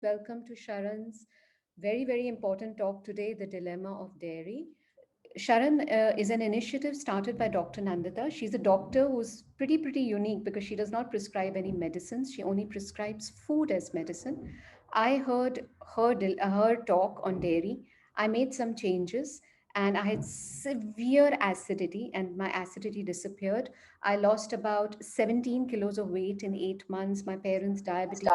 welcome to Sharan's very important talk today, The Dilemma of Dairy. Sharan is an initiative started by Dr. Nandita. She's a doctor who's pretty unique because she does not prescribe any medicines. She only prescribes food as medicine. I heard her talk on dairy. I made some changes and I had severe acidity and my acidity disappeared. I lost about 17 kilos of weight in 8 months. My parents' diabetes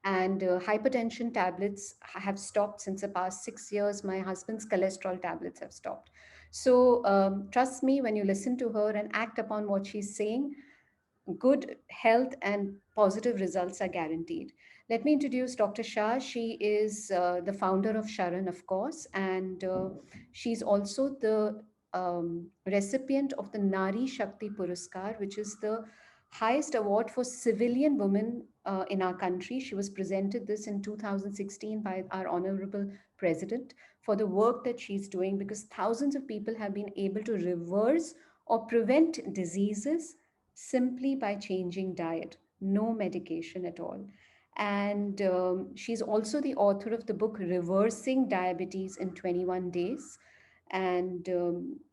and hypertension tablets have stopped since the past 6 years. My husband's cholesterol tablets have stopped. So trust me, when you listen to her and act upon what she's saying, good health and positive results are guaranteed. Let me introduce Dr. Shah. She is the founder of SHARAN, of course, and she's also the recipient of the Nari Shakti Puraskar, which is the highest award for civilian women in our country. She was presented this in 2016 by our honorable president for the work that she's doing because thousands of people have been able to reverse or prevent diseases simply by changing diet, no medication at all. And she's also the author of the book Reversing Diabetes in 21 Days, and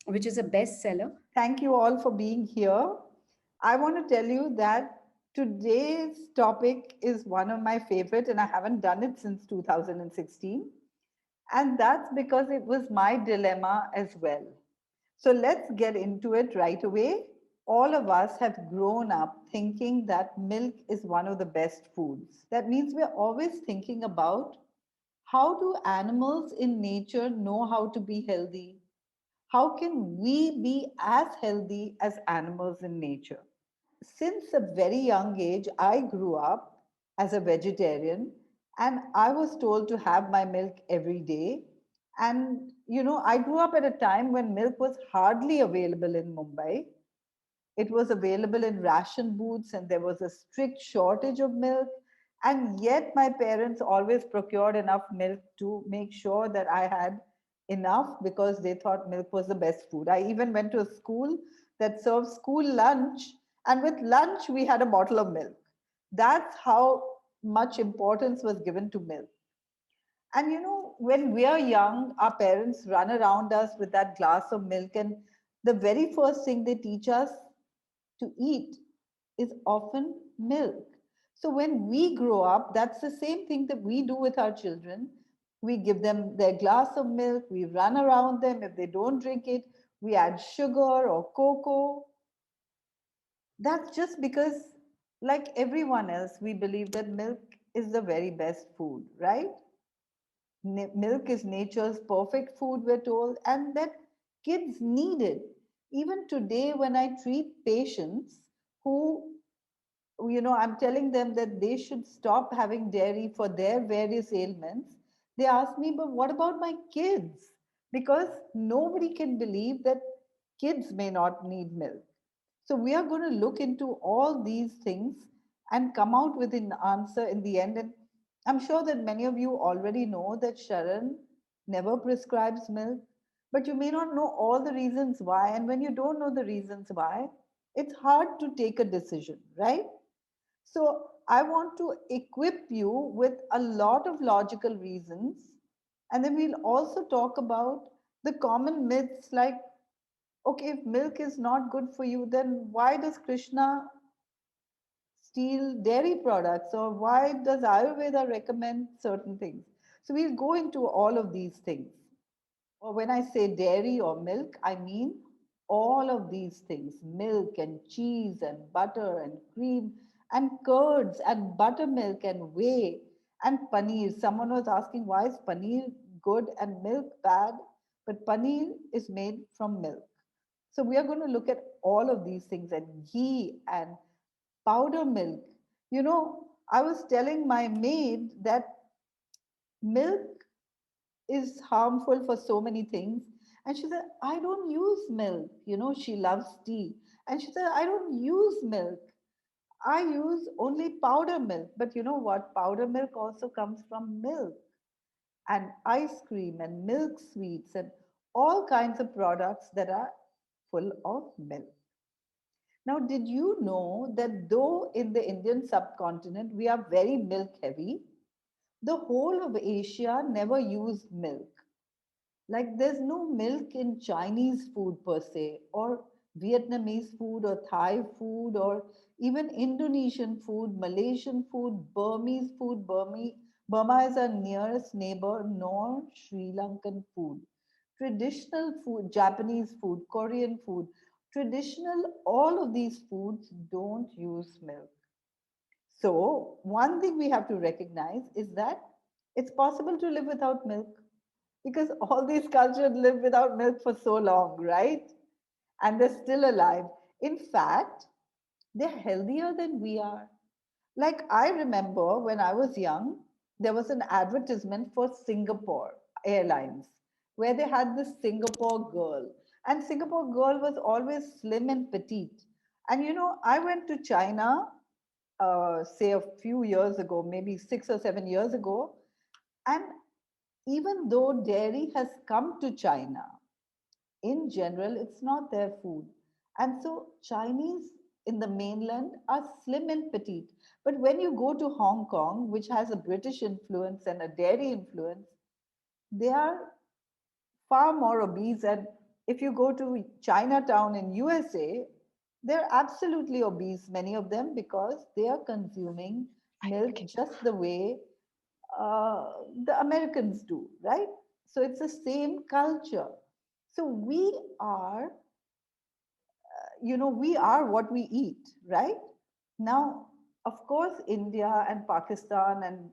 which is a bestseller. Thank you all for being here. I want to tell you that today's topic is one of my favorite, and I haven't done it since 2016. And that's because it was my dilemma as well. So let's get into it right away. All of us have grown up thinking that milk is one of the best foods. That means we're always thinking about how do animals in nature know how to be healthy? How can we be as healthy as animals in nature? Since a very young age, I grew up as a vegetarian and I was told to have my milk every day. And, I grew up at a time when milk was hardly available in Mumbai. It was available in ration booths and there was a strict shortage of milk. And yet, my parents always procured enough milk to make sure that I had enough because they thought milk was the best food. I even went to a school that served school lunch, and with lunch, we had a bottle of milk. That's how much importance was given to milk. And when we are young, our parents run around us with that glass of milk, and the very first thing they teach us to eat is often milk. So when we grow up, that's the same thing that we do with our children. We give them their glass of milk, we run around them. If they don't drink it, we add sugar or cocoa. That's just because, like everyone else, we believe that milk is the very best food, right? Milk is nature's perfect food, we're told, and that kids need it. Even today, when I treat patients who, I'm telling them that they should stop having dairy for their various ailments, they ask me, but what about my kids? Because nobody can believe that kids may not need milk. So we are going to look into all these things and come out with an answer in the end. And I'm sure that many of you already know that Sharon never prescribes milk, but you may not know all the reasons why. And when you don't know the reasons why, it's hard to take a decision, right? So I want to equip you with a lot of logical reasons. And then we'll also talk about the common myths like, okay, if milk is not good for you, then why does Krishna steal dairy products? Or why does Ayurveda recommend certain things? So we'll go into all of these things. Or when I say dairy or milk, I mean all of these things: milk and cheese and butter and cream and curds and buttermilk and whey and paneer. Someone was asking, why is paneer good and milk bad? But paneer is made from milk. So we are going to look at all of these things, and ghee and powder milk. I was telling my maid that milk is harmful for so many things. And she said, I don't use milk. She loves tea. And she said, I don't use milk. I use only powder milk. But you know what? Powder milk also comes from milk and ice cream and milk sweets and all kinds of products that are full of milk. Now, did you know that though in the Indian subcontinent we are very milk heavy, The whole of Asia never used milk. Like there's no milk in Chinese food per se, or Vietnamese food, or Thai food, or even Indonesian food, Malaysian food, Burmese food. Burma is our nearest neighbor, nor Sri Lankan food. Traditional food, Japanese food, Korean food, traditional, all of these foods don't use milk. So, one thing we have to recognize is that it's possible to live without milk because all these cultures live without milk for so long, right? And they're still alive. In fact, they're healthier than we are. Like, I remember when I was young, there was an advertisement for Singapore Airlines where they had this Singapore girl. And Singapore girl was always slim and petite. And I went to China, say a few years ago, maybe 6 or 7 years ago. And even though dairy has come to China, in general, it's not their food. And so Chinese in the mainland are slim and petite. But when you go to Hong Kong, which has a British influence and a dairy influence, they are far more obese. And if you go to Chinatown in USA, they're absolutely obese, many of them, because they are consuming milk just the way uh, the Americans do, right? So it's the same culture. So we are what we eat, right? Now, of course, India and Pakistan and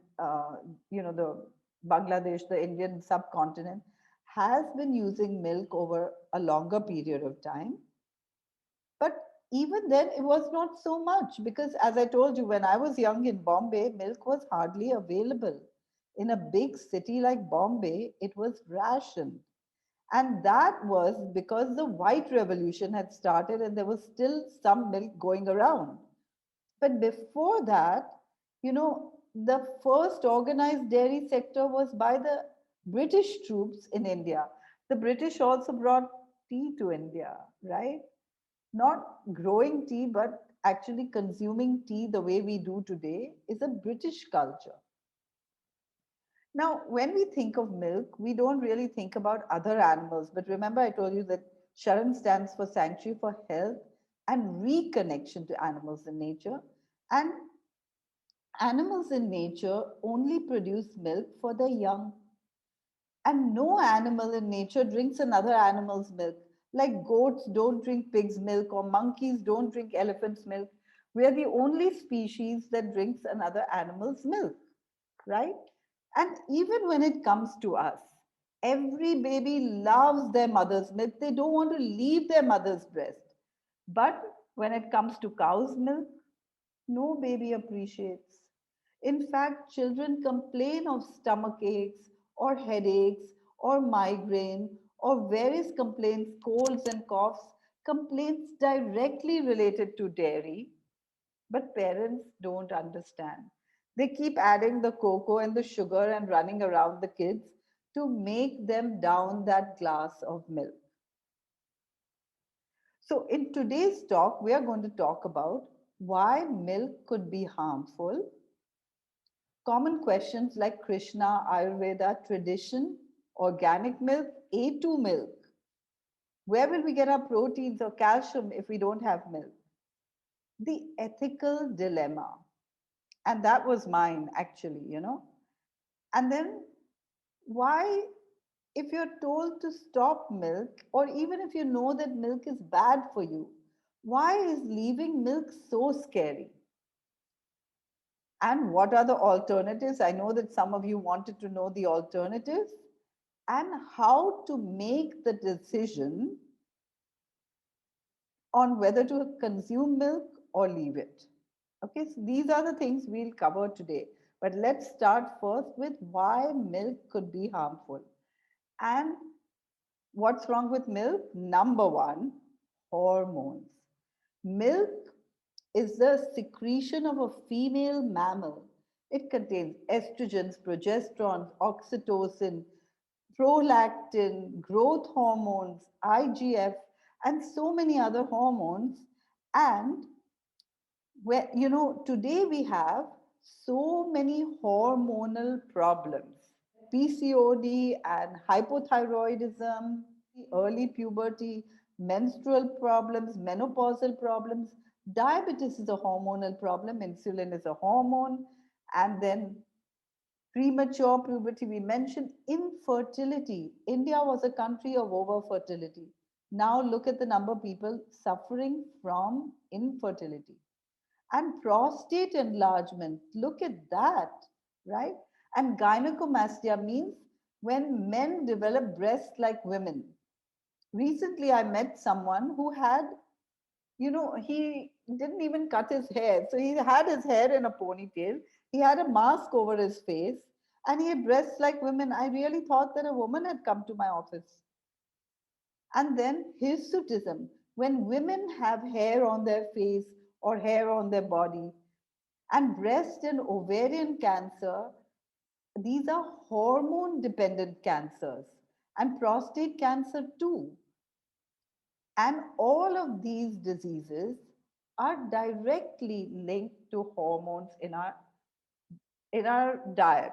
the Bangladesh, the Indian subcontinent, has been using milk over a longer period of time. But even then, it was not so much because, as I told you, when I was young in Bombay, milk was hardly available. In a big city like Bombay, it was rationed. And that was because the white revolution had started and there was still some milk going around. But before that, the first organized dairy sector was by the British troops in India. The British also brought tea to India, right? Not growing tea, but actually consuming tea the way we do today is a British culture. Now, when we think of milk, we don't really think about other animals. But remember, I told you that Sharan stands for Sanctuary for Health and Reconnection to Animals in Nature. And animals in nature only produce milk for their young. And no animal in nature drinks another animal's milk. Like goats don't drink pig's milk or monkeys don't drink elephant's milk. We are the only species that drinks another animal's milk, right? And even when it comes to us, every baby loves their mother's milk. They don't want to leave their mother's breast. But when it comes to cow's milk, no baby appreciates. In fact, children complain of stomach aches or headaches or migraine or various complaints, colds and coughs, complaints directly related to dairy, but parents don't understand. They keep adding the cocoa and the sugar and running around the kids to make them down that glass of milk. So, in today's talk, we are going to talk about why milk could be harmful, common questions like Krishna, Ayurveda, tradition, organic milk, A2 milk. Where will we get our proteins or calcium if we don't have milk? The ethical dilemma. And that was mine, actually. And then why, if you're told to stop milk, or even if you know that milk is bad for you, why is leaving milk so scary? And what are the alternatives? I know that some of you wanted to know the alternatives and how to make the decision on whether to consume milk or leave it. Okay, so these are the things we'll cover today. But let's start first with why milk could be harmful. And what's wrong with milk? Number one, hormones. Milk is the secretion of a female mammal. It contains estrogens, progesteron, oxytocin, prolactin, growth hormones, IGF, and so many other hormones. And today we have so many hormonal problems, PCOD and hypothyroidism, early puberty, menstrual problems, menopausal problems. Diabetes is a hormonal problem, insulin is a hormone, and then premature puberty. We mentioned infertility. India was a country of overfertility. Now look at the number of people suffering from infertility. And prostate enlargement, look at that, right? And gynecomastia means when men develop breasts like women. Recently, I met someone who had, he didn't even cut his hair. So he had his hair in a ponytail. He had a mask over his face and he had breasts like women. I really thought that a woman had come to my office. And then hirsutism, when women have hair on their face or hair on their body, and breast and ovarian cancer, these are hormone dependent cancers, and prostate cancer too. And all of these diseases are directly linked to hormones in our diet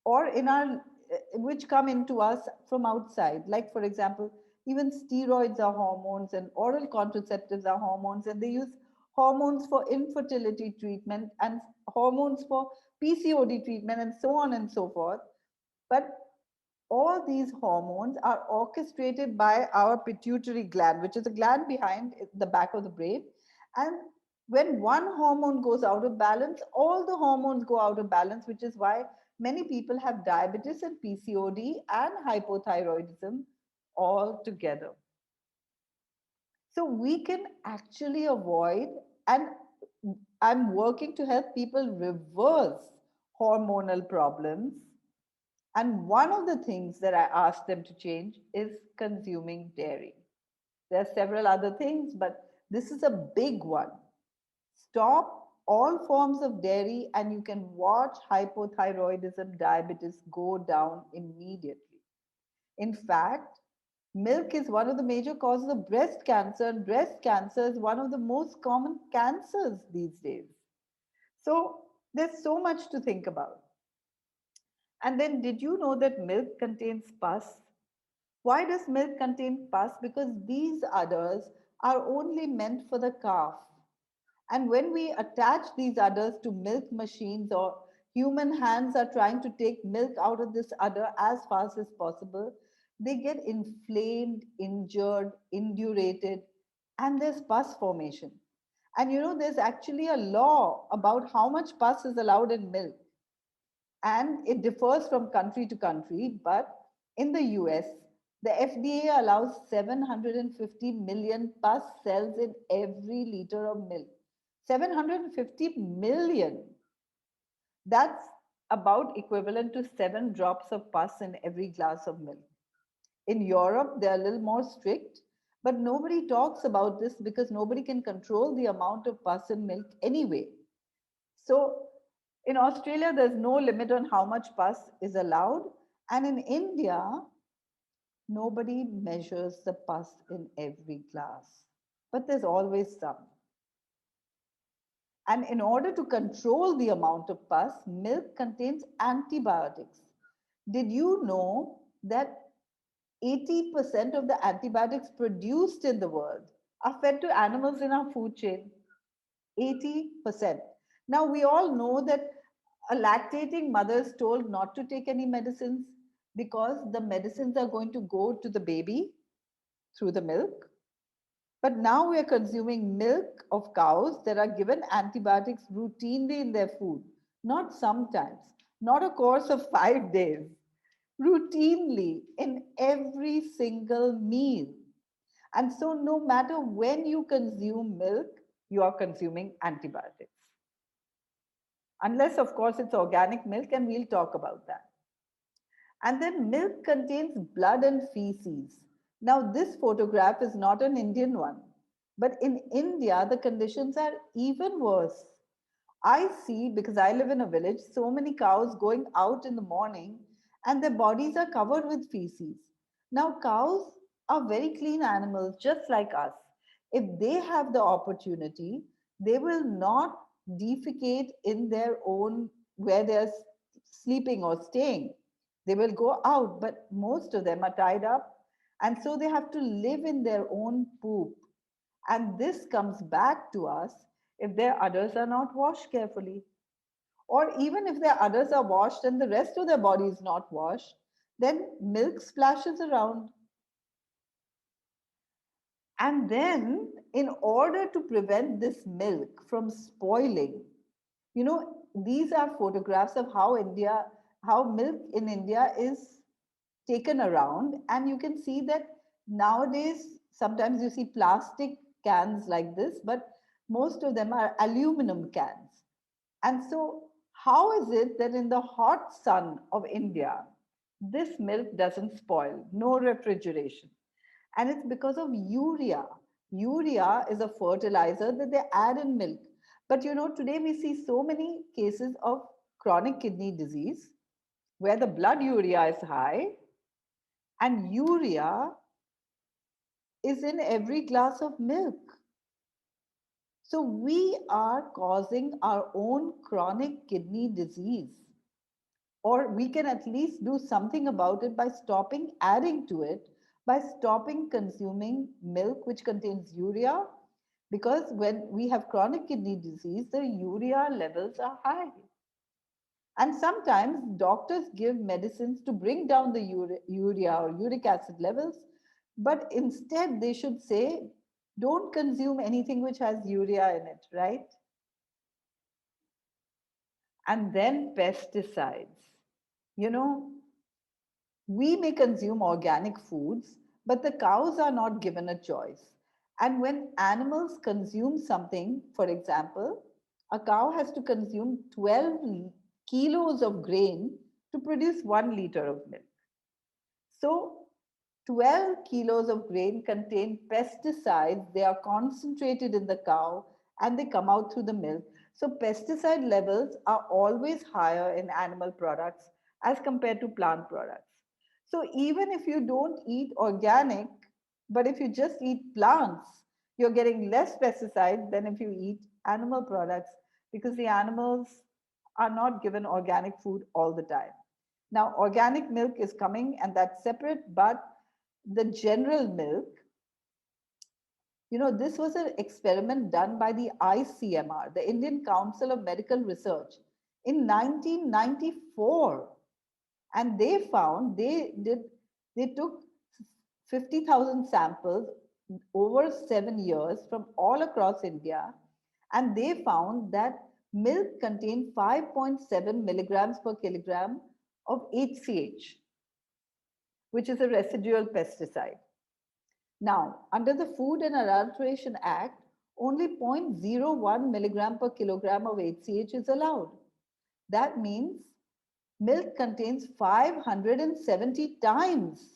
or in our which come into us from outside. Like for example, even steroids are hormones and oral contraceptives are hormones, and they use hormones for infertility treatment and hormones for PCOD treatment and so on and so forth. But all these hormones are orchestrated by our pituitary gland, which is a gland behind the back of the brain. And when one hormone goes out of balance, all the hormones go out of balance, which is why many people have diabetes and PCOD and hypothyroidism all together. So we can actually avoid, and I'm working to help people reverse hormonal problems. And one of the things that I asked them to change is consuming dairy. There are several other things, but this is a big one. Stop all forms of dairy, and you can watch hypothyroidism, diabetes go down immediately. In fact, milk is one of the major causes of breast cancer, and breast cancer is one of the most common cancers these days. So there's so much to think about. And then, did you know that milk contains pus? Why does milk contain pus? Because these udders are only meant for the calf. And when we attach these udders to milk machines, or human hands are trying to take milk out of this udder as fast as possible, they get inflamed, injured, indurated, and there's pus formation. And there's actually a law about how much pus is allowed in milk, and it differs from country to country. But in the US, the FDA allows 750 million pus cells in every liter of milk. 750 million. That's about equivalent to 7 drops of pus in every glass of milk. In Europe, they're a little more strict, but nobody talks about this because nobody can control the amount of pus in milk anyway. So in Australia, there's no limit on how much pus is allowed. And in India, nobody measures the pus in every glass, but there's always some. And in order to control the amount of pus, milk contains antibiotics. Did you know that 80% of the antibiotics produced in the world are fed to animals in our food chain? 80%. Now, we all know that a lactating mother is told not to take any medicines because the medicines are going to go to the baby through the milk. But now we are consuming milk of cows that are given antibiotics routinely in their food, not sometimes, not a course of 5 days, routinely in every single meal. And so, no matter when you consume milk, you are consuming antibiotics. Unless, of course, it's organic milk, and we'll talk about that. And then milk contains blood and feces. Now, this photograph is not an Indian one, but in India, the conditions are even worse. I see, because I live in a village, so many cows going out in the morning and their bodies are covered with feces. Now, cows are very clean animals, just like us. If they have the opportunity, they will not defecate in their own, where they're sleeping or staying. They will go out, but most of them are tied up. And so they have to live in their own poop. And this comes back to us if their udders are not washed carefully. Or even if their udders are washed and the rest of their body is not washed, then milk splashes around. And then, in order to prevent this milk from spoiling, these are photographs of how milk in India is taken around. And you can see that nowadays, sometimes you see plastic cans like this, but most of them are aluminum cans. And so, how is it that in the hot sun of India, this milk doesn't spoil? No refrigeration. And it's because of urea. Urea is a fertilizer that they add in milk. But today we see so many cases of chronic kidney disease where the blood urea is high, and urea is in every glass of milk. So we are causing our own chronic kidney disease. Or we can at least do something about it by stopping adding to it, by stopping consuming milk which contains urea, because when we have chronic kidney disease, the urea levels are high. And sometimes doctors give medicines to bring down the urea or uric acid levels, but instead they should say, don't consume anything which has urea in it, right? And then pesticides. You know, we may consume organic foods, but the cows are not given a choice. And when animals consume something, for example, a cow has to consume 12 kilos of grain to produce 1 liter of milk. So 12 kilos of grain contain pesticides. They are concentrated in the cow and they come out through the milk. So pesticide levels are always higher in animal products as compared to plant products. So even if you don't eat organic, but if you just eat plants, you're getting less pesticides than if you eat animal products because the animals are not given organic food all the time. Now, organic milk is coming and that's separate, but the general milk, this was an experiment done by the ICMR, the Indian Council of Medical Research, in 1994. And they took 50,000 samples over 7 years from all across India, and they found that milk contained 5.7 milligrams per kilogram of HCH, which is a residual pesticide. Now, under the Food and Adulteration Act, only 0.01 milligram per kilogram of HCH is allowed. That means milk contains 570 times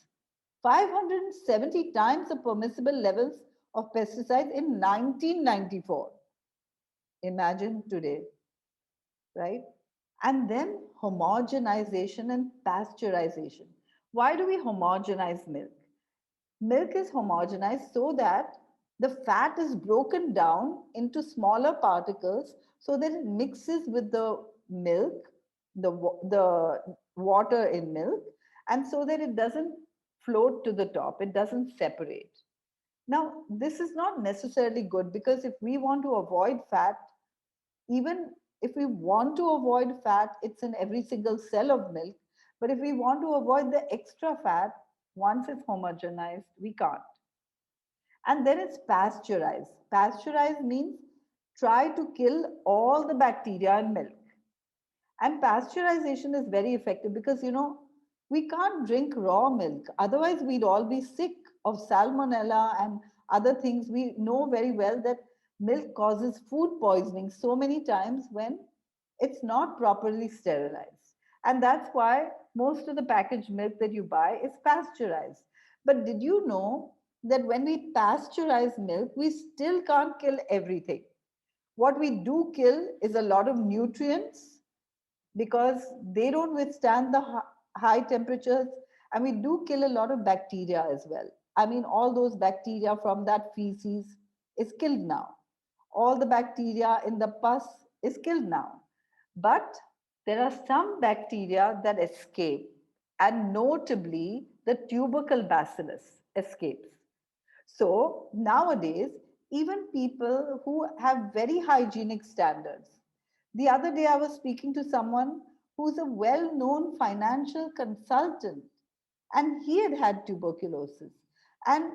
the permissible levels of pesticides in 1994. Imagine today, right? And then homogenization and pasteurization. Why do we homogenize milk? Milk is homogenized so that the fat is broken down into smaller particles so that it mixes with the milk, the water in milk, and so that it doesn't float to the top, it doesn't separate. Now, this is not necessarily good because if we want to avoid fat, even if we want to avoid fat, it's in every single cell of milk. But if we want to avoid the extra fat, once it's homogenized, we can't. And then it's pasteurized. Pasteurized means try to kill all the bacteria in milk. And pasteurization is very effective because, we can't drink raw milk. Otherwise, we'd all be sick of salmonella and other things. We know very well that milk causes food poisoning so many times when it's not properly sterilized. And that's why most of the packaged milk that you buy is pasteurized. But did you know that when we pasteurize milk, we still can't kill everything? What we do kill is a lot of nutrients because they don't withstand the high temperatures, and we do kill a lot of bacteria as well. I mean, all those bacteria from that feces is killed now. All the bacteria in the pus is killed now. But there are some bacteria that escape, and notably the tubercle bacillus escapes. So nowadays, even people who have very hygienic standards. The other day, I was speaking to someone who's a well known financial consultant, and he had had tuberculosis. And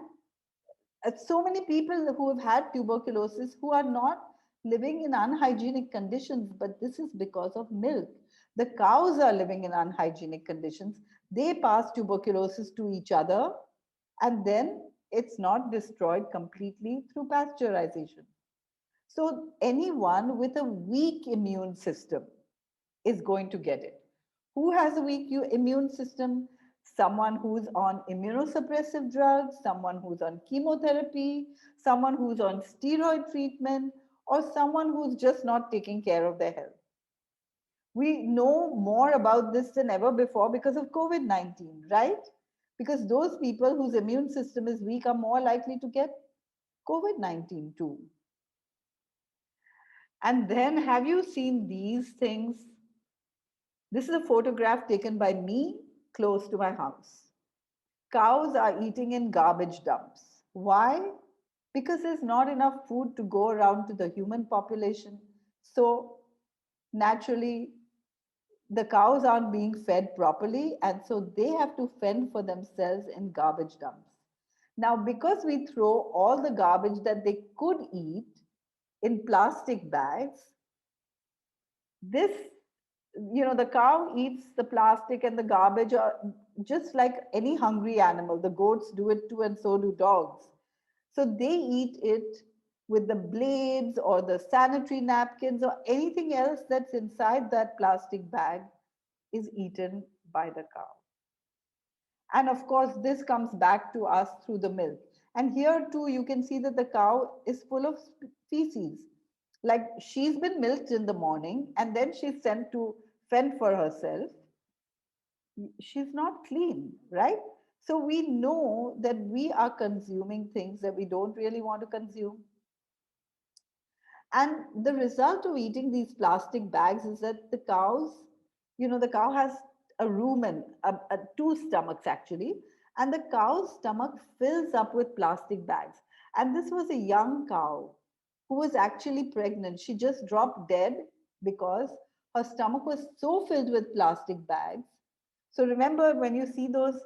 so many people who have had tuberculosis who are not living in unhygienic conditions, but this is because of milk. The cows are living in unhygienic conditions. They pass tuberculosis to each other, and then it's not destroyed completely through pasteurization. So, anyone with a weak immune system is going to get it. Who has a weak immune system? Someone who's on immunosuppressive drugs, someone who's on chemotherapy, someone who's on steroid treatment, or someone who's just not taking care of their health. We know more about this than ever before because of COVID 19, right? Because those people whose immune system is weak are more likely to get COVID 19 too. And then, have you seen these things? This is a photograph taken by me close to my house. Cows are eating in garbage dumps. Why? Because there's not enough food to go around to the human population. So, naturally, the cows aren't being fed properly, and so they have to fend for themselves in garbage dumps. Now, because we throw all the garbage that they could eat in plastic bags, this, the cow eats the plastic and the garbage, just like any hungry animal. The goats do it too, and so do dogs. So they eat it with the blades or the sanitary napkins or anything else that's inside that plastic bag is eaten by the cow. And of course, this comes back to us through the milk. And here too, you can see that the cow is full of feces. Like she's been milked in the morning and then she's sent to fend for herself. She's not clean, right? So we know that we are consuming things that we don't really want to consume. And the result of eating these plastic bags is that the cows, the cow has a rumen, two stomachs actually, and the cow's stomach fills up with plastic bags. And this was a young cow who was actually pregnant. She just dropped dead because her stomach was so filled with plastic bags. So remember, when you see those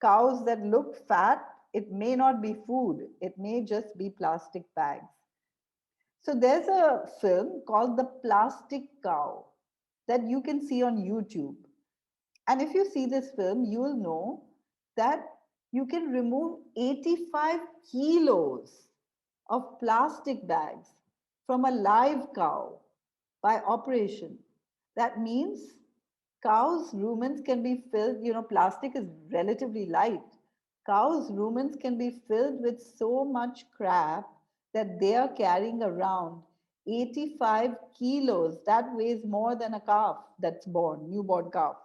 cows that look fat, it may not be food, it may just be plastic bags. So there's a film called The Plastic Cow that you can see on YouTube. And if you see this film, you will know that you can remove 85 kilos of plastic bags from a live cow by operation. That means cows' rumens can be filled, plastic is relatively light. Cows' rumens can be filled with so much crap that they are carrying around 85 kilos. That weighs more than a calf that's born, newborn calf.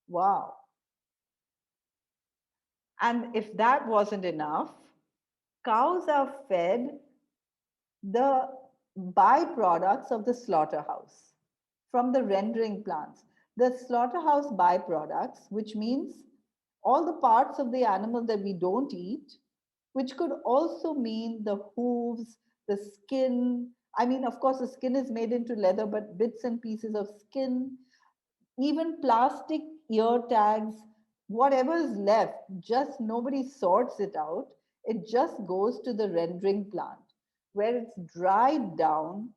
Wow. And if that wasn't enough, cows are fed the byproducts of the slaughterhouse from the rendering plants. The slaughterhouse byproducts, which means all the parts of the animal that we don't eat, which could also mean the hooves, the skin. I mean, of course, the skin is made into leather, but bits and pieces of skin, even plastic ear tags, whatever is left, just nobody sorts it out. It just goes to the rendering plant where it's dried down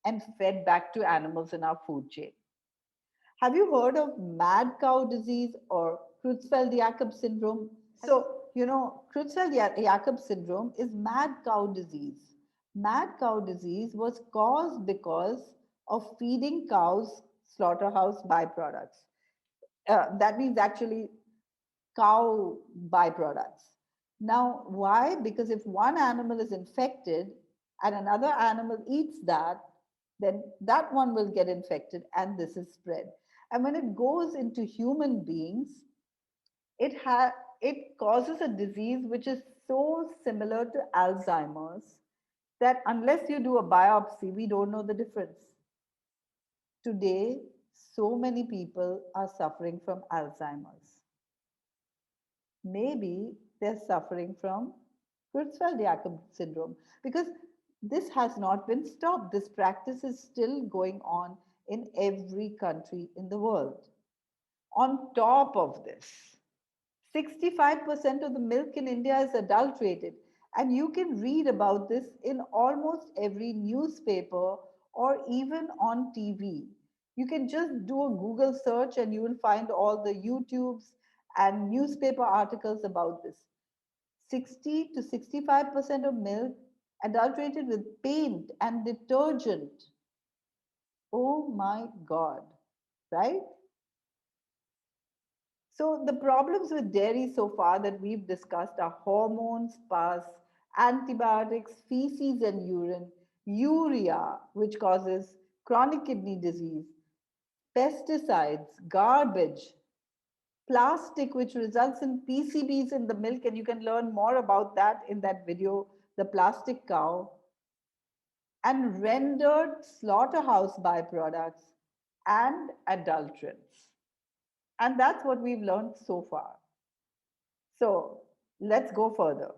and fed back to animals in our food chain. Have you heard of mad cow disease or Creutzfeldt-Jakob syndrome? So, Creutzfeldt-Jakob syndrome is mad cow disease. Mad cow disease was caused because of feeding cows slaughterhouse byproducts. That means actually cow byproducts. Now, why? Because if one animal is infected and another animal eats that, then that one will get infected and this is spread. And when it goes into human beings, it causes a disease which is so similar to Alzheimer's that unless you do a biopsy, we don't know the difference. Today, so many people are suffering from Alzheimer's. Maybe they're suffering from Creutzfeldt-Jakob syndrome because this has not been stopped. This practice is still going on in every country in the world. On top of this, 65% of the milk in India is adulterated. And you can read about this in almost every newspaper or even on TV. You can just do a Google search and you will find all the YouTubes and newspaper articles about this. 60 to 65% of milk adulterated with paint and detergent. Oh my God, right? So, the problems with dairy so far that we've discussed are hormones, pus, antibiotics, feces and urine, urea, which causes chronic kidney disease, pesticides, garbage, plastic, which results in PCBs in the milk. And you can learn more about that in that video, The Plastic Cow, and rendered slaughterhouse byproducts and adulterants. And that's what we've learned so far. So let's go further.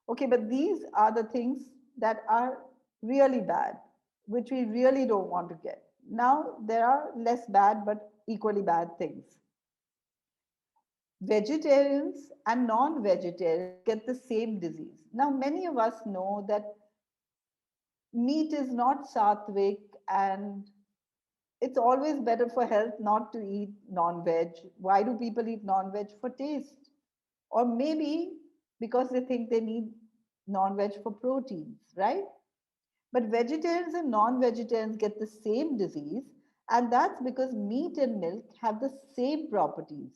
Okay, but these are the things that are really bad, which we really don't want to get. Now, there are less bad but equally bad things. Vegetarians and non vegetarians get the same disease. Now, many of us know that meat is not sattvic and it's always better for health not to eat non veg. Why do people eat non veg? For taste. Or maybe because they think they need non veg for proteins, right? But vegetarians and non vegetarians get the same disease, and that's because meat and milk have the same properties: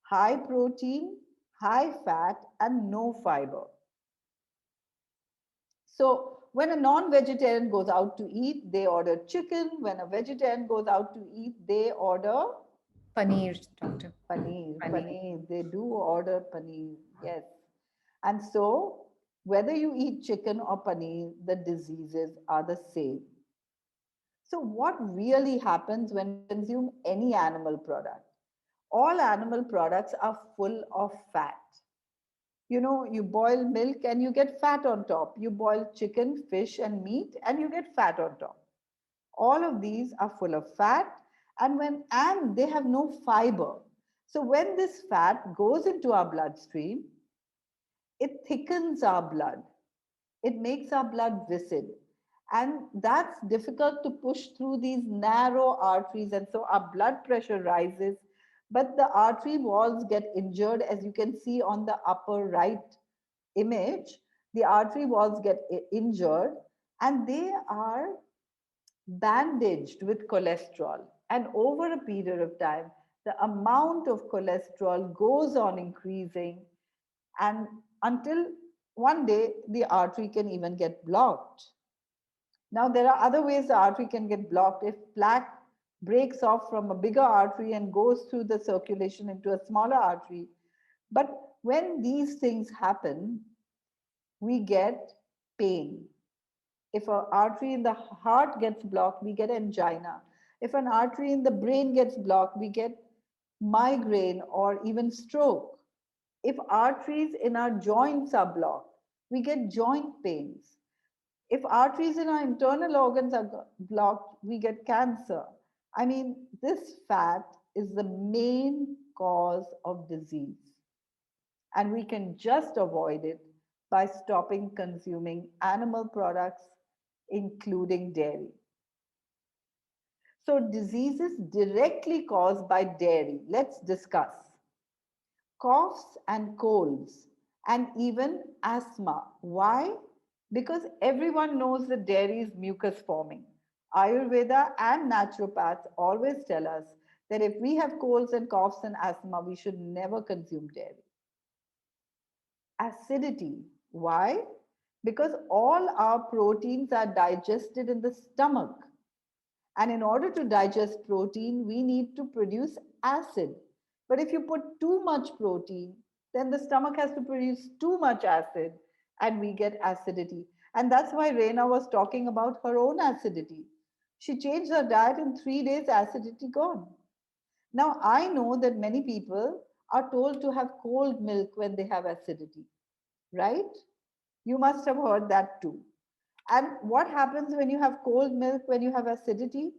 high protein, high fat, and no fiber. So, when a non vegetarian goes out to eat, they order chicken. When a vegetarian goes out to eat, they order Paneer, doctor. paneer. Paneer. Paneer. They do order paneer. Yes. And so, whether you eat chicken or paneer, the diseases are the same. So, what really happens when we consume any animal product? All animal products are full of fat. You know, you boil milk and you get fat on top. You boil chicken, fish, and meat, and you get fat on top. All of these are full of fat, and they have no fiber. So when this fat goes into our bloodstream, it thickens our blood. It makes our blood viscid. And that's difficult to push through these narrow arteries. And so our blood pressure rises, but the artery walls get injured, as you can see on the upper right image. The artery walls get injured and they are bandaged with cholesterol. And over a period of time, the amount of cholesterol goes on increasing, and until one day the artery can even get blocked. Now, there are other ways the artery can get blocked. If plaque breaks off from a bigger artery and goes through the circulation into a smaller artery. But when these things happen, we get pain. If an artery in the heart gets blocked, we get angina. If an artery in the brain gets blocked, we get migraine or even stroke. If arteries in our joints are blocked, we get joint pains. If arteries in our internal organs are blocked, we get cancer. I mean, this fat is the main cause of disease, and we can just avoid it by stopping consuming animal products, including dairy. So, diseases directly caused by dairy, let's discuss. Coughs and colds, and even asthma. Why? Because everyone knows that dairy is mucus forming. Ayurveda and naturopaths always tell us that if we have colds and coughs and asthma, we should never consume dairy. Acidity. Why? Because all our proteins are digested in the stomach. And in order to digest protein, we need to produce acid. But if you put too much protein, then the stomach has to produce too much acid and we get acidity. And that's why Reina was talking about her own acidity. She changed her diet in 3 days, acidity gone. Now, I know that many people are told to have cold milk when they have acidity, right? You must have heard that too. And what happens when you have cold milk when you have acidity?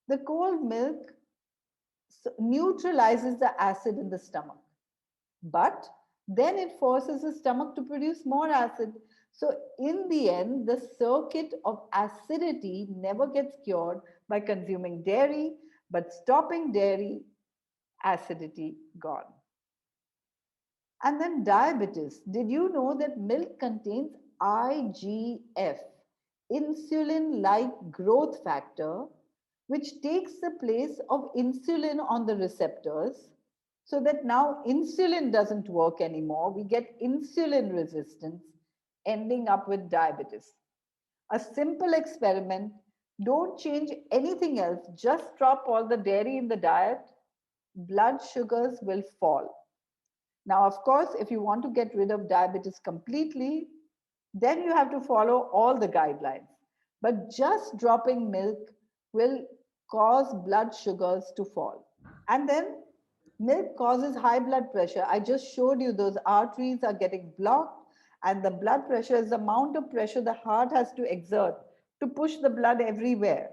The cold milk neutralizes the acid in the stomach, but then it forces the stomach to produce more acid. So, in the end, the circuit of acidity never gets cured by consuming dairy, but stopping dairy, acidity gone. And then diabetes. Did you know that milk contains IGF, insulin like growth factor, which takes the place of insulin on the receptors? So that now insulin doesn't work anymore. We get insulin resistance, ending up with diabetes. A simple experiment. Don't change anything else, just drop all the dairy in the diet, blood sugars will fall. Now, of course, if you want to get rid of diabetes completely, then you have to follow all the guidelines. But just dropping milk will cause blood sugars to fall. And then milk causes high blood pressure. I just showed you those arteries are getting blocked, and the blood pressure is the amount of pressure the heart has to exert to push the blood everywhere.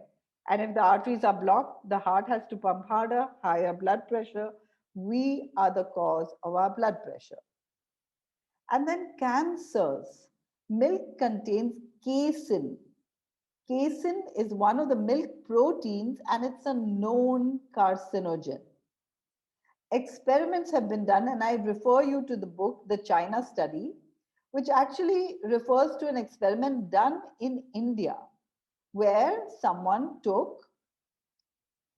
And if the arteries are blocked, the heart has to pump harder, higher blood pressure. We are the cause of our blood pressure. And then cancers. Milk contains casein. Casein is one of the milk proteins and it's a known carcinogen. Experiments have been done, and I refer you to the book, The China Study, which actually refers to an experiment done in India where someone took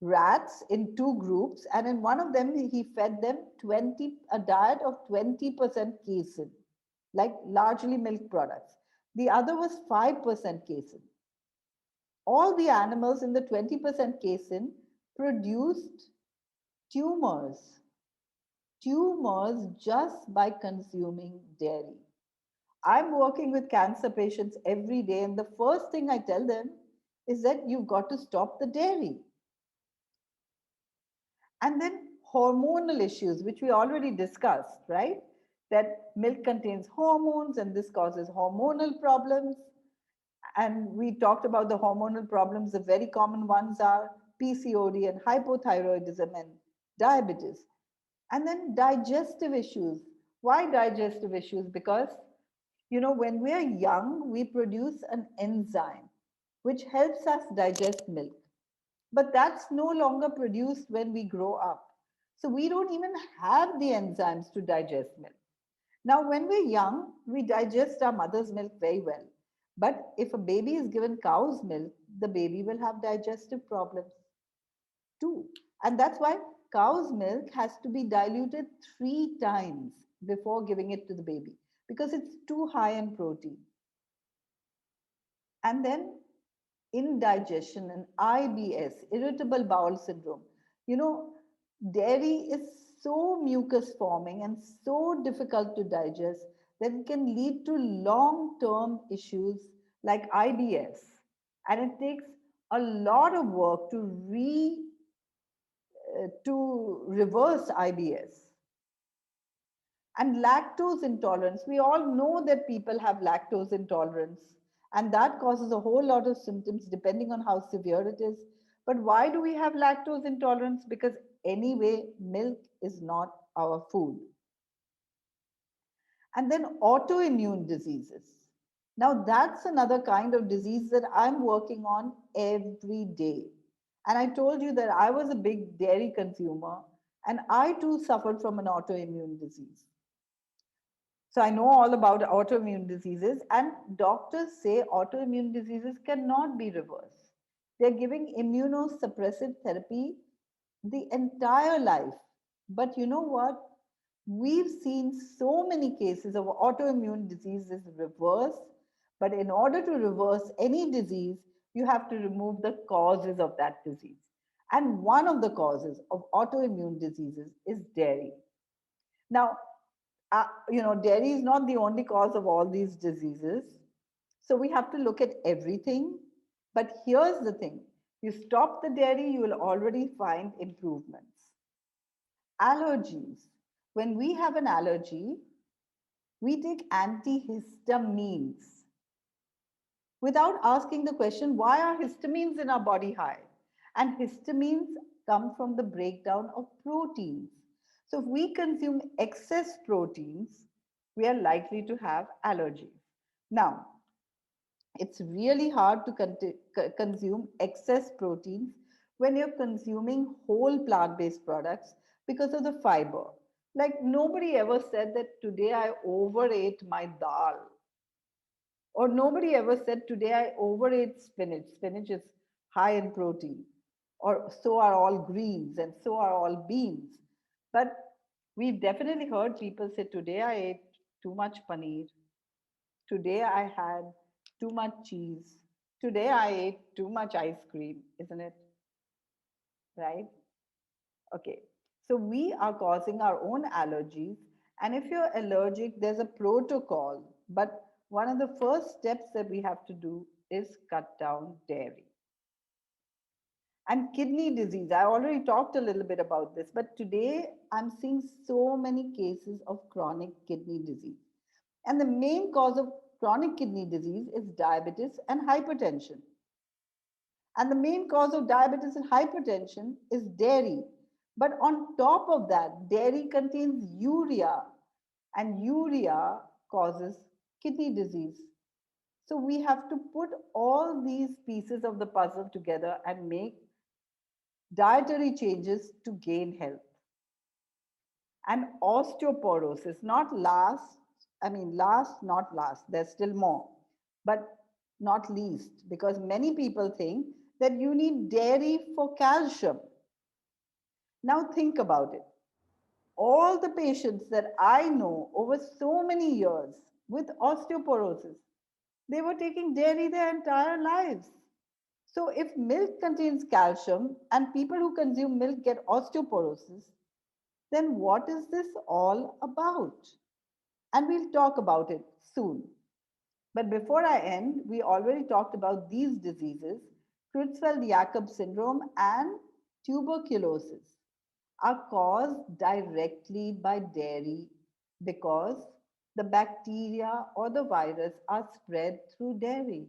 rats in two groups, and in one of them he fed them 20 a diet of 20% casein, like largely milk products. The other was 5% casein. All the animals in the 20% casein produced tumors, tumors just by consuming dairy. I'm working with cancer patients every day, and the first thing I tell them is that you've got to stop the dairy. And then hormonal issues, which we already discussed, right? That milk contains hormones and this causes hormonal problems. And we talked about the hormonal problems. The very common ones are PCOD and hypothyroidism and diabetes. And then digestive issues. Why digestive issues? Because, when we are young, we produce an enzyme which helps us digest milk. But that's no longer produced when we grow up. So we don't even have the enzymes to digest milk. Now, when we're young, we digest our mother's milk very well. But if a baby is given cow's milk, the baby will have digestive problems too. And that's why cow's milk has to be diluted 3 times before giving it to the baby because it's too high in protein. And then indigestion and IBS, irritable bowel syndrome. You know, dairy is so mucus forming and so difficult to digest that it can lead to long term issues like IBS. And it takes a lot of work to reverse IBS. And lactose intolerance. We all know that people have lactose intolerance, and that causes a whole lot of symptoms depending on how severe it is. But why do we have lactose intolerance? Because anyway, milk is not our food. And then autoimmune diseases. Now, that's another kind of disease that I'm working on every day. And I told you that I was a big dairy consumer, and I too suffered from an autoimmune disease. So I know all about autoimmune diseases, and doctors say autoimmune diseases cannot be reversed. They're giving immunosuppressive therapy the entire life. But you know what? We've seen so many cases of autoimmune diseases reversed, but in order to reverse any disease, you have to remove the causes of that disease. And one of the causes of autoimmune diseases is dairy. Now, dairy is not the only cause of all these diseases. So we have to look at everything. But here's the thing. You stop the dairy, you will already find improvements. Allergies. When we have an allergy, we take antihistamines without asking the question, why are histamines in our body high? And histamines come from the breakdown of proteins. So if we consume excess proteins, we are likely to have allergies. Now, it's really hard to consume excess proteins when you're consuming whole plant-based products because of the fiber. Like nobody ever said that today I overate my dal, or nobody ever said today I overate spinach. Spinach is high in protein, or so are all greens and so are all beans. But we've definitely heard people say today I ate too much paneer. Today I had too much cheese. Today I ate too much ice cream, isn't it? Right? Okay. So we are causing our own allergies. And if you're allergic, there's a protocol. But one of the first steps that we have to do is cut down dairy. And kidney disease, I already talked a little bit about this, but today I'm seeing so many cases of chronic kidney disease. And the main cause of chronic kidney disease is diabetes and hypertension. And the main cause of diabetes and hypertension is dairy. But on top of that, dairy contains urea, and urea causes kidney disease. So we have to put all these pieces of the puzzle together and make dietary changes to gain health. And osteoporosis, not last, not last, there's still more, but not least, because many people think that you need dairy for calcium. Now think about it. All the patients that I know over so many years with osteoporosis, they were taking dairy their entire lives. So if milk contains calcium and people who consume milk get osteoporosis, then what is this all about? And we'll talk about it soon. But before I end, we already talked about these diseases, Creutzfeldt-Jakob syndrome and tuberculosis are caused directly by dairy because the bacteria or the virus are spread through dairy.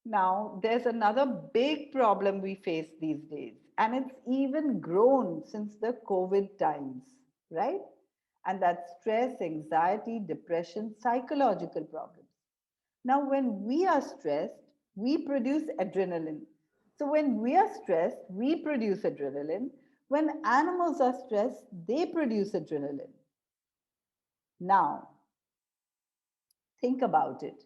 Now, there's another big problem we face these days, and it's even grown since the COVID times, right? And that's stress, anxiety, depression, psychological problems. Now, when we are stressed, we produce adrenaline. So, when we are stressed, we produce adrenaline. When animals are stressed, they produce adrenaline. Now, think about it.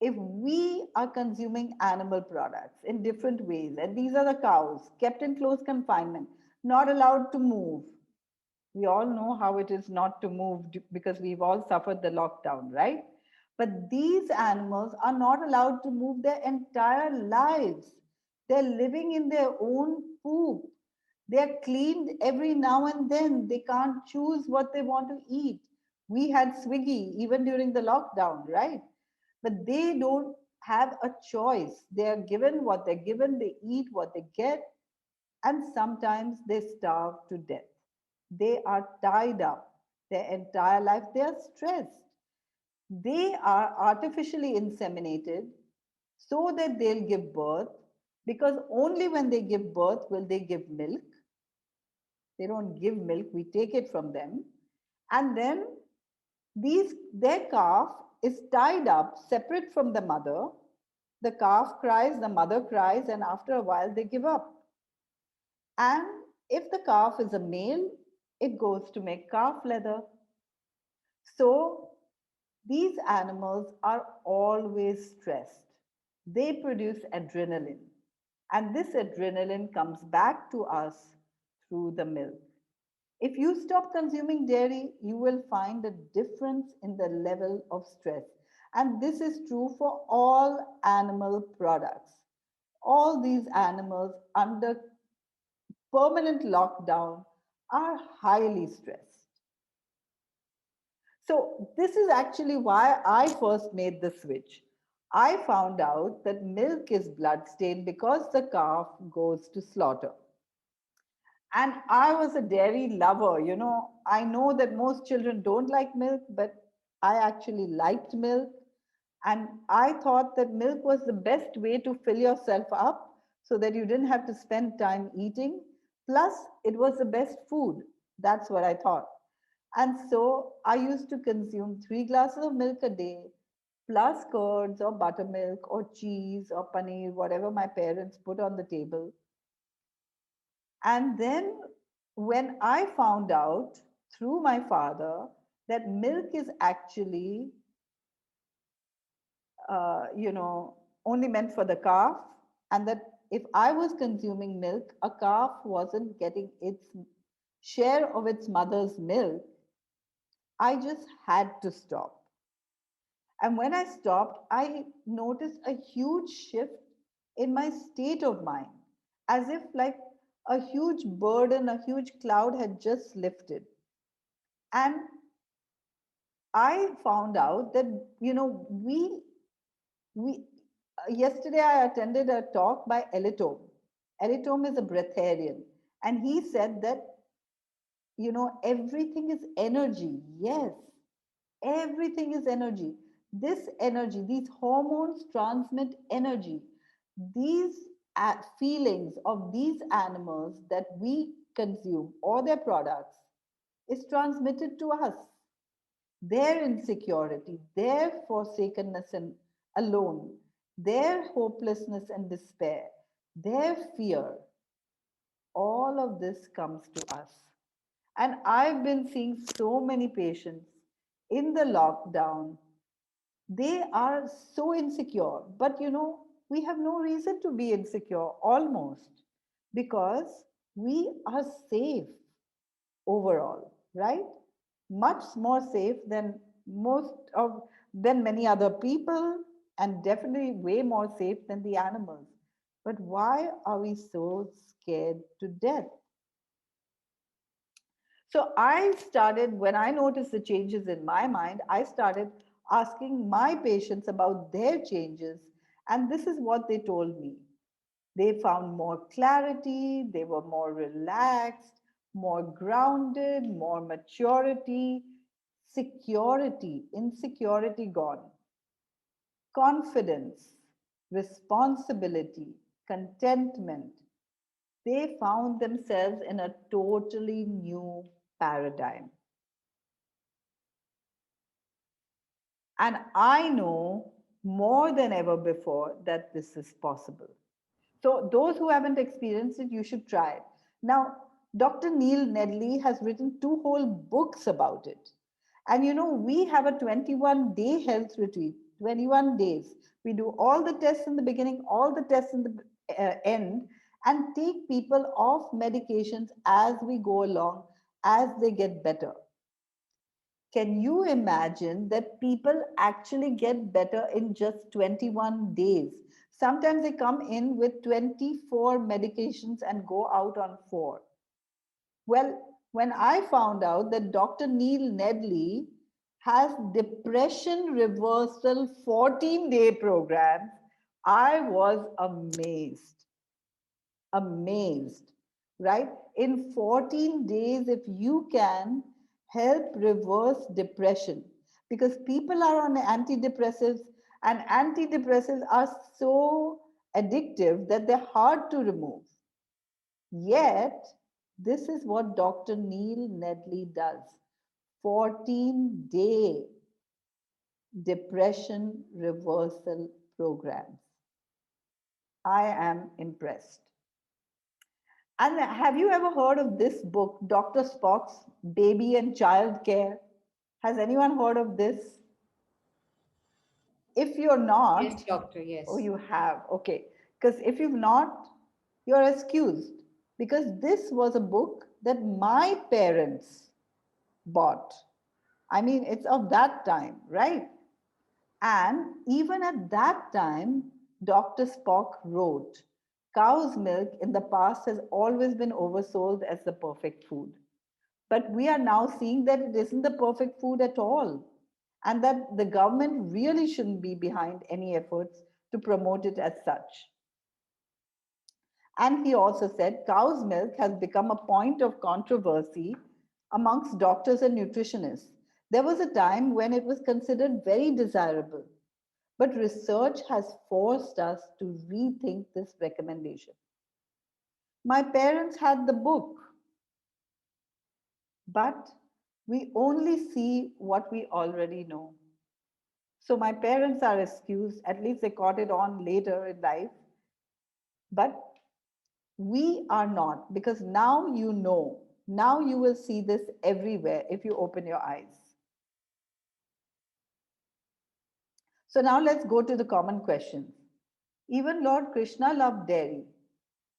If we are consuming animal products in different ways, and these are the cows kept in close confinement, not allowed to move, we all know how it is not to move because we've all suffered the lockdown, right? But these animals are not allowed to move their entire lives. They're living in their own poop. They're cleaned every now and then. They can't choose what they want to eat. We had Swiggy even during the lockdown, right? But they don't have a choice. They are given what they're given, they eat what they get, and sometimes they starve to death. They are tied up their entire life, they are stressed. They are artificially inseminated so that they'll give birth, because only when they give birth will they give milk. They don't give milk, we take it from them. And then their calf is tied up separate from the mother. The calf cries, the mother cries, and after a while they give up. And if the calf is a male, it goes to make calf leather. So these animals are always stressed. They produce adrenaline, and this adrenaline comes back to us through the milk. If you stop consuming dairy, you will find a difference in the level of stress. And this is true for all animal products. All these animals under permanent lockdown are highly stressed. So, this is actually why I first made the switch. I found out that milk is bloodstained because the calf goes to slaughter. And I was a dairy lover. I know that most children don't like milk, but I actually liked milk. And I thought that milk was the best way to fill yourself up so that you didn't have to spend time eating. Plus, it was the best food. That's what I thought. And so I used to consume 3 glasses of milk a day, plus curds or buttermilk or cheese or paneer, whatever my parents put on the table. And then when I found out through my father that milk is actually, only meant for the calf, and that if I was consuming milk, a calf wasn't getting its share of its mother's milk, I just had to stop. And when I stopped, I noticed a huge shift in my state of mind, as if like a huge burden, a huge cloud had just lifted. And I found out that, we yesterday I attended a talk by Elitom. Elitom is a breatharian. And he said that, everything is energy. Yes, everything is energy. This energy, these hormones transmit energy. These feelings of these animals that we consume or their products is transmitted to us. Their insecurity, their forsakenness and alone, their hopelessness and despair, their fear, all of this comes to us. And I've been seeing so many patients in the lockdown. They are so insecure, but we have no reason to be insecure almost, because we are safe overall, right? Much more safe than most of than many other people, and definitely way more safe than the animals. But why are we so scared to death? So I started, when I noticed the changes in my mind, I started asking my patients about their changes. And this is what they told me. They found more clarity, they were more relaxed, more grounded, more maturity, security, insecurity gone, confidence, responsibility, contentment. They found themselves in a totally new paradigm. And I know more than ever before that this is possible. So, those who haven't experienced it, you should try it. Now, Dr. Neil Nedley has written 2 whole books about it. And we have a 21-day health retreat, 21 days. We do all the tests in the beginning, all the tests in the end, and take people off medications as we go along, as they get better. Can you imagine that people actually get better in just 21 days? Sometimes they come in with 24 medications and go out on 4. Well, when I found out that Dr. Neil Nedley has depression reversal 14-day programs, I was amazed, right? In 14 days, if you can help reverse depression, because people are on antidepressives, and antidepressives are so addictive that they're hard to remove. Yet, this is what Dr. Neil Nedley does: 14-day depression reversal programs. I am impressed. And have you ever heard of this book, Dr. Spock's Baby and Child Care? Has anyone heard of this? If you're Yes, not, doctor, oh, yes. you have, okay. Because if you've not, you're excused. Because this was a book that my parents bought. I mean, it's of that time, right? And even at that time, Dr. Spock wrote, cow's milk in the past has always been oversold as the perfect food. But we are now seeing that it isn't the perfect food at all. and that the government really shouldn't be behind any efforts to promote it as such. And he also said cow's milk has become a point of controversy amongst doctors and nutritionists. There was a time when it was considered very desirable, but research has forced us to rethink this recommendation. My parents had the book, but we only see what we already know. So my parents are excused, at least they caught it on later in life, but we are not, because now you know. Now you will see this everywhere if you open your eyes. So now let's go to the common questions. Even Lord Krishna loved dairy.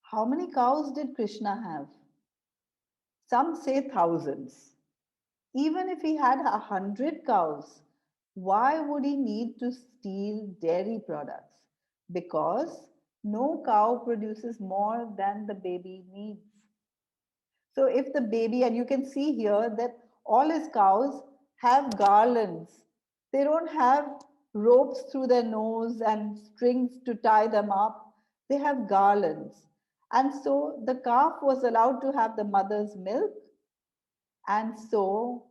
How many cows did Krishna have? Some say thousands. Even if he had 100 cows, why would he need to steal dairy products? Because no cow produces more than the baby needs. So if the baby, and you can see here that all his cows have garlands. They don't have ropes through their nose and strings to tie them up. They have garlands. And so the calf was allowed to have the mother's milk. And so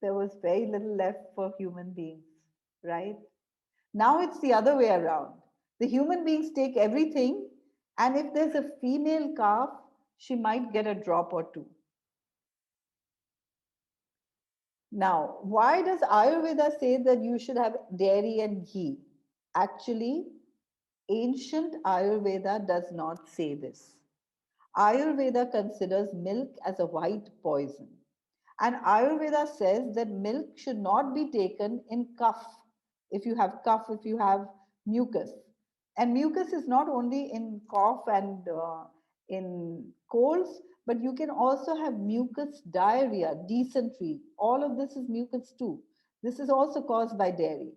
there was very little left for human beings, right? Now it's the other way around. The human beings take everything, and if there's a female calf, she might get a drop or two. Now, why does Ayurveda say that you should have dairy and ghee? Actually, ancient Ayurveda does not say this. Ayurveda considers milk as a white poison. And Ayurveda says that milk should not be taken in cough, if you have mucus. And mucus is not only in cough and in colds, but you can also have mucus diarrhea, dysentery. All of this is mucus too. This is also caused by dairy.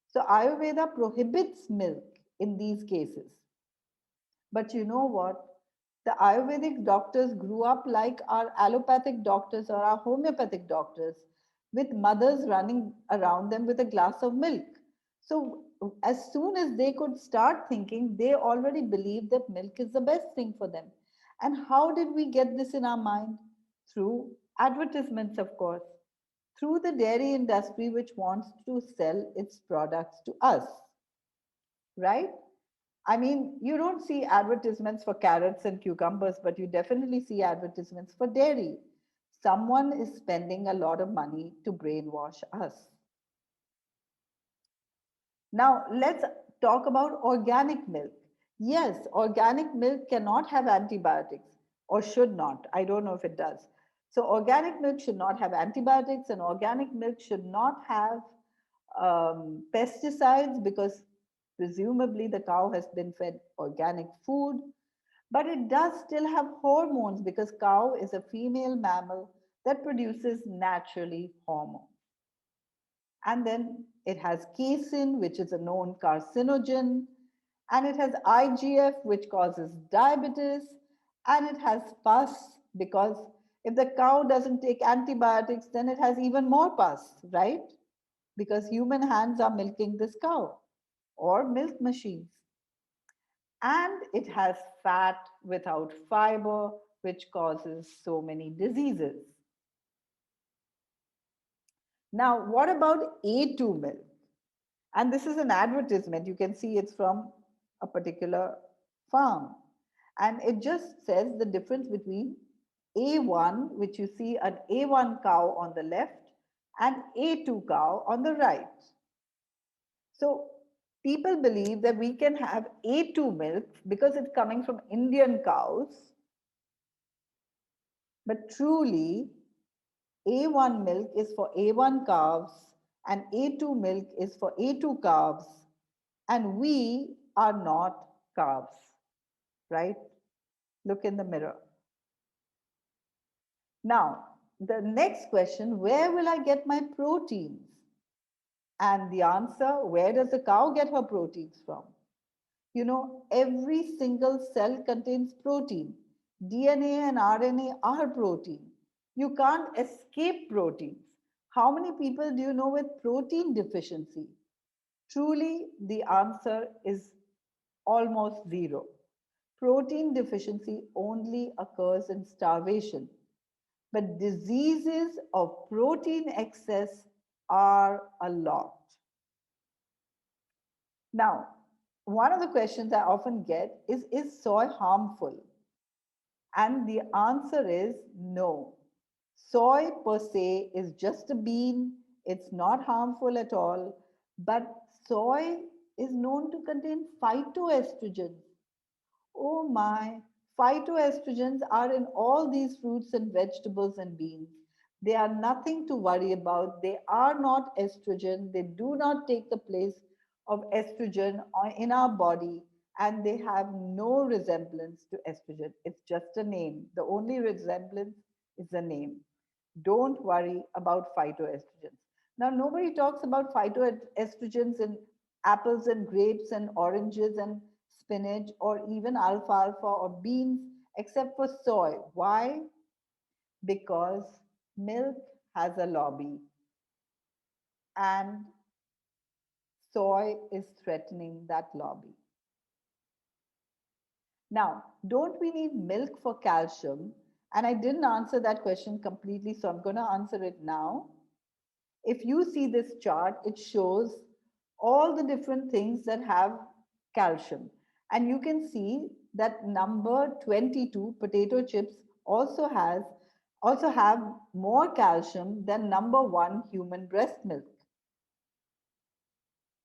So Ayurveda prohibits milk in these cases. But you know what? The Ayurvedic doctors grew up like our allopathic doctors or our homeopathic doctors, with mothers running around them with a glass of milk. So, as soon as they could start thinking, they already believed that milk is the best thing for them. And how did we get this in our mind? Through advertisements, of course, through the dairy industry, which wants to sell its products to us, right? I mean, you don't see advertisements for carrots and cucumbers, but you definitely see advertisements for dairy. Someone is spending a lot of money to brainwash us. Now, let's talk about organic milk. Yes, organic milk cannot have antibiotics, or should not. I don't know if it does. So, organic milk should not have antibiotics, and organic milk should not have pesticides, because presumably the cow has been fed organic food. But it does still have hormones, because cow is a female mammal that produces naturally hormones. And then it has casein, which is a known carcinogen, and it has IGF, which causes diabetes, and it has pus, because if the cow doesn't take antibiotics, then it has even more pus, right? Because human hands are milking this cow or milk machines. And it has fat without fiber, which causes so many diseases. Now, what about A2 milk? And this is an advertisement. You can see it's from a particular farm. And it just says the difference between A1, which you see an A1 cow on the left, and A2 cow on the right. So people believe that we can have A2 milk because it's coming from Indian cows, but truly A1 milk is for A1 calves and A2 milk is for A2 calves, and we are not calves, right? Look in the mirror. Now, the next question, where will I get my proteins? And the answer, where does the cow get her proteins from? You know, every single cell contains protein. DNA and RNA are protein. You can't escape proteins. How many people do you know with protein deficiency? Truly, the answer is almost zero. Protein deficiency only occurs in starvation, but diseases of protein excess are a lot. Now, one of the questions I often get is soy harmful? And the answer is no. Soy per se is just a bean, it's not harmful at all, but soy is known to contain phytoestrogens. Oh my, phytoestrogens are in all these fruits and vegetables and beans. They are nothing to worry about. They are not estrogen. They do not take the place of estrogen in our body, and they have no resemblance to estrogen. It's just a name. The only resemblance is the name. Don't worry about phytoestrogens. Now, nobody talks about phytoestrogens in apples and grapes and oranges and spinach or even alfalfa or beans except for soy. Why? Because milk has a lobby and soy is threatening that lobby. Now, don't we need milk for calcium? And I didn't answer that question completely, so I'm going to answer it now. If you see this chart, it shows all the different things that have calcium. And you can see that number 22, potato chips, also has also have more calcium than number 1, human breast milk.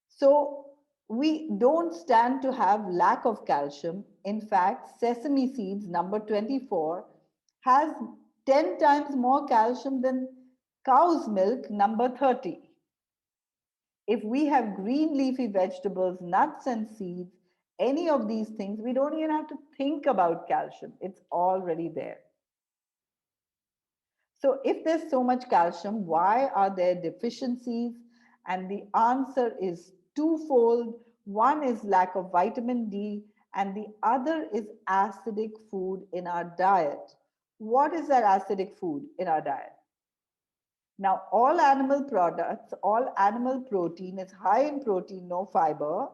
So we don't stand to have lack of calcium. In fact, sesame seeds, number 24, has 10 times more calcium than cow's milk, number 30. If we have green leafy vegetables, nuts and seeds, any of these things, we don't even have to think about calcium. It's already there. So if there's so much calcium, why are there deficiencies? And the answer is twofold. One is lack of vitamin D, and the other is acidic food in our diet. What is that acidic food in our diet? Now, all animal products, all animal protein is high in protein, no fiber.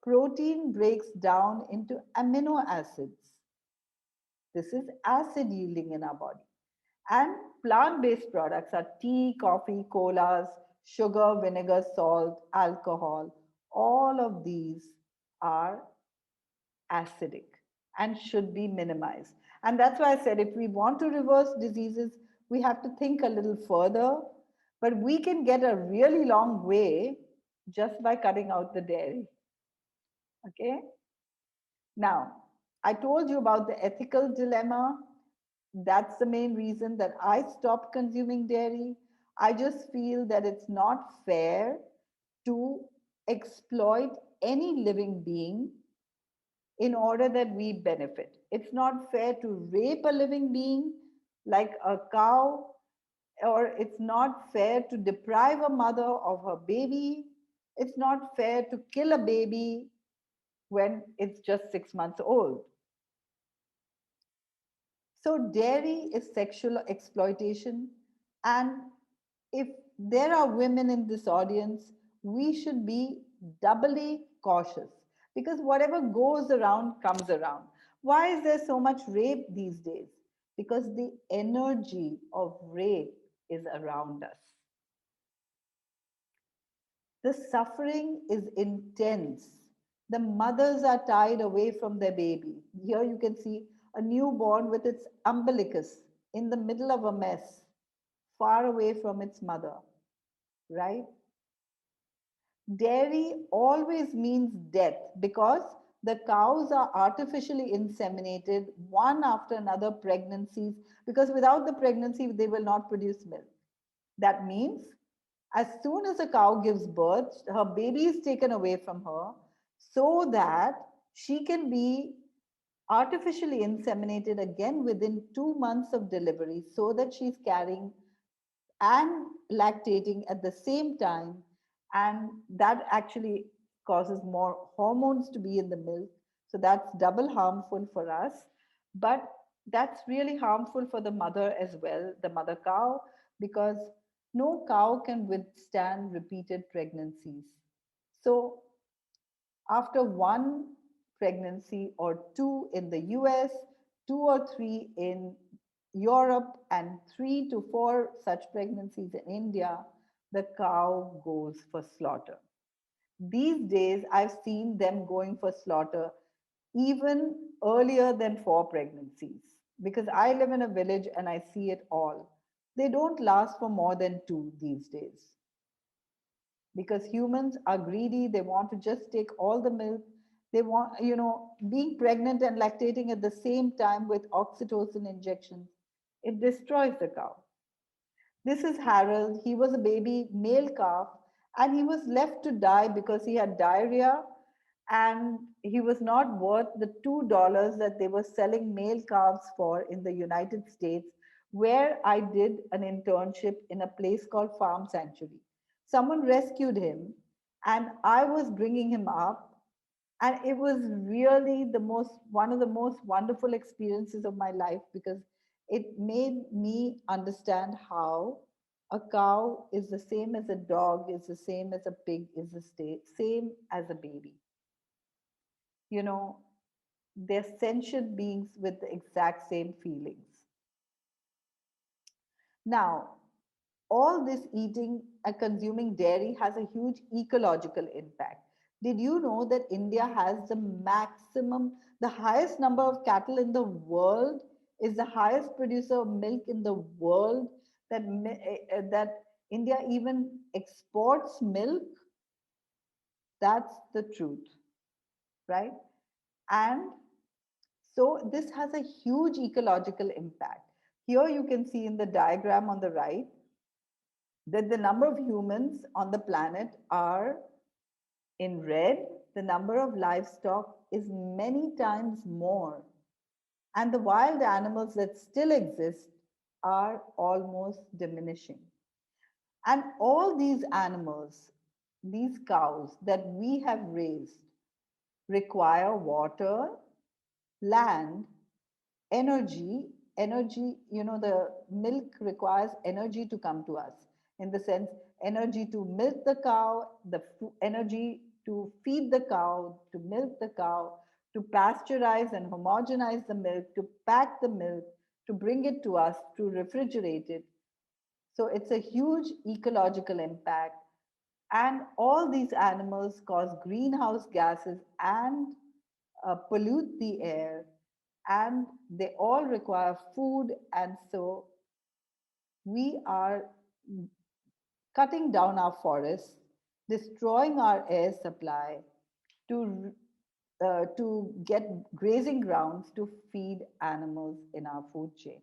Protein breaks down into amino acids. This is acid yielding in our body. And plant based products are tea, coffee, colas, sugar, vinegar, salt, alcohol. All of these are acidic and should be minimized. And that's why I said if we want to reverse diseases, we have to think a little further. But we can get a really long way just by cutting out the dairy. Okay? Now, I told you about the ethical dilemma. That's the main reason that I stopped consuming dairy. I just feel that it's not fair to exploit any living being in order that we benefit. It's not fair to rape a living being like a cow, or it's not fair to deprive a mother of her baby. It's not fair to kill a baby when it's just 6 months old. So, dairy is sexual exploitation. And if there are women in this audience, we should be doubly cautious because whatever goes around comes around. Why is there so much rape these days? Because the energy of rape is around us. The suffering is intense. The mothers are tied away from their baby. Here you can see a newborn with its umbilicus in the middle of a mess, far away from its mother, right? Dairy always means death because the cows are artificially inseminated one after another pregnancies because without the pregnancy they will not produce milk. That means as soon as a cow gives birth, her baby is taken away from her so that she can be artificially inseminated again within 2 months of delivery so that she's carrying and lactating at the same time. And that actually causes more hormones to be in the milk. So that's double harmful for us. But that's really harmful for the mother as well, the mother cow, because No cow can withstand repeated pregnancies. So, after one pregnancy or two in the US, two or three in Europe, and 3 to 4 such pregnancies in India, the cow goes for slaughter. These days, I've seen them going for slaughter even earlier than 4 pregnancies because I live in a village and I see it all. They don't last for more than two these days because humans are greedy. They want to just take all the milk. They want, being pregnant and lactating at the same time with oxytocin injections, it destroys the cow. This is Harold. He was a baby male calf and he was left to die because he had diarrhea and he was not worth the $2 that they were selling male calves for in the United States, where I did an internship in a place called Farm Sanctuary. Someone rescued him and I was bringing him up, and it was really the most one of the most wonderful experiences of my life because it made me understand how a cow is the same as a dog, is the same as a pig, is the same as a baby. you know they're sentient beings with the exact same feelings. Now, all this eating and consuming dairy has a huge ecological impact. Did you know that India has the highest number of cattle in the world, is the highest producer of milk in the world, that India even exports milk? That's the truth, right? And so this has a huge ecological impact. Here you can see in the diagram on the right that the number of humans on the planet are in red, the number of livestock is many times more, and the wild animals that still exist are almost diminishing. And all these animals, these cows that we have raised, require water, land, energy. The milk requires energy to come to us, in the sense, energy to milk the cow, energy to feed the cow, to milk the cow, to pasteurize and homogenize the milk, to pack the milk, to bring it to us, to refrigerate it. So it's a huge ecological impact, and all these animals cause greenhouse gases and pollute the air, and they all require food. And so we are cutting down our forests, destroying our air supply to get grazing grounds to feed animals in our food chain.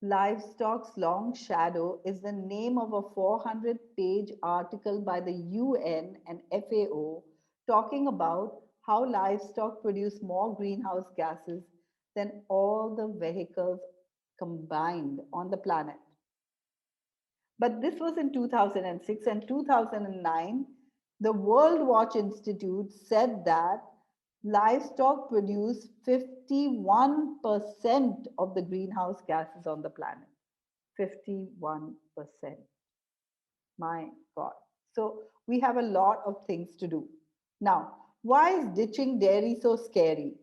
Livestock's Long Shadow is the name of a 400-page article by the UN and FAO talking about how livestock produce more greenhouse gases than all the vehicles combined on the planet. But this was in 2006 and 2009. The World Watch Institute said that livestock produce 51% of the greenhouse gases on the planet. 51%. My God. So we have a lot of things to do. Now, why is ditching dairy so scary?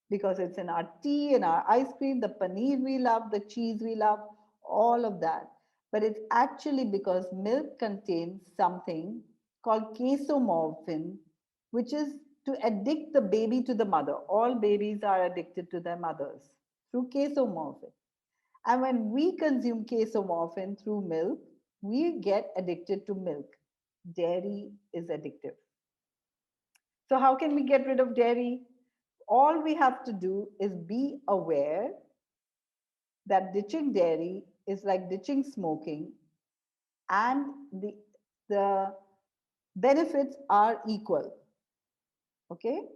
Because it's in our tea, in our ice cream, the paneer we love, the cheese we love, all of that. But it's actually because milk contains something called casomorphin, which is to addict the baby to the mother. All babies are addicted to their mothers through casomorphin. And when we consume casomorphin through milk, we get addicted to milk. Dairy is addictive. So, how can we get rid of dairy? All we have to do is be aware that ditching dairy is like ditching smoking, and the benefits are equal. Okay?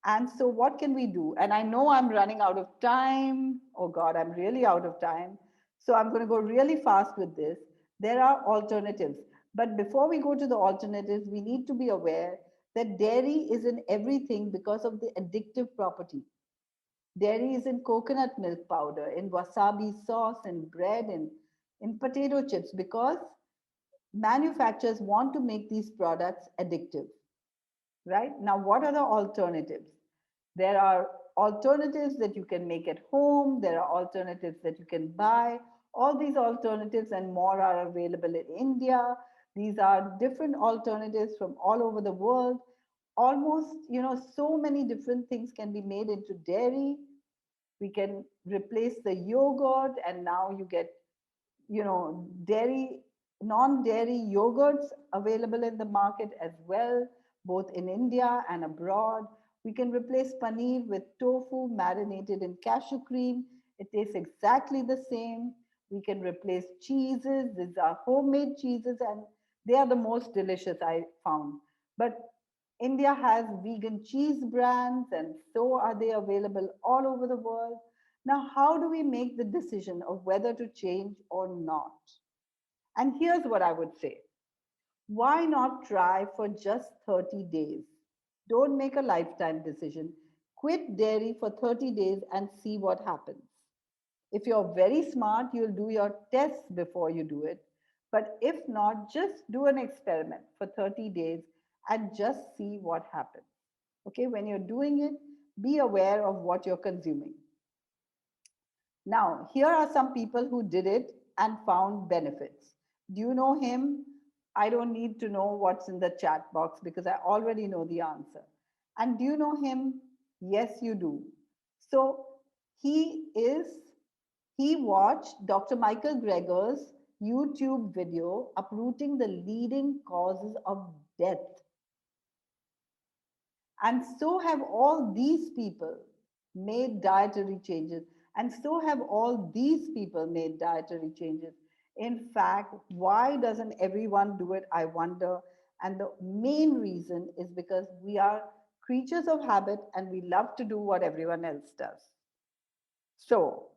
And so, what can we do? And I know I'm running out of time. Oh God, I'm really out of time. So, I'm going to go really fast with this. There are alternatives. But before we go to the alternatives, we need to be aware that dairy is in everything because of the addictive property. Dairy is in coconut milk powder, in wasabi sauce, in bread, in potato chips because manufacturers want to make these products addictive, right? Now, what are the alternatives? There are alternatives that you can make at home, there are alternatives that you can buy. All these alternatives and more are available in India. These are different alternatives from all over the world. Almost, so many different things can be made into dairy. We can replace the yogurt, and now you get dairy, non-dairy yogurts available in the market as well, both in India and abroad. We can replace paneer with tofu marinated in cashew cream. It tastes exactly the same. We can replace cheeses. These are homemade cheeses and they are the most delicious I found. But India has vegan cheese brands and so are they available all over the world. Now, how do we make the decision of whether to change or not? And here's what I would say: why not try for just 30 days? Don't make a lifetime decision. Quit dairy for 30 days and see what happens. If you're very smart, you'll do your tests before you do it. But if not, just do an experiment for 30 days and just see what happens. Okay, when you're doing it, be aware of what you're consuming. Now, here are some people who did it and found benefits. Do you know him? I don't need to know what's in the chat box because I already know the answer. And do you know him? Yes, you do. So he is, he watched Dr. Michael Greger's YouTube video uprooting the leading causes of death. And so have all these people made dietary changes. And so have all these people made dietary changes. In fact, why doesn't everyone do it? I wonder. And the main reason is because we are creatures of habit and we love to do what everyone else does. So,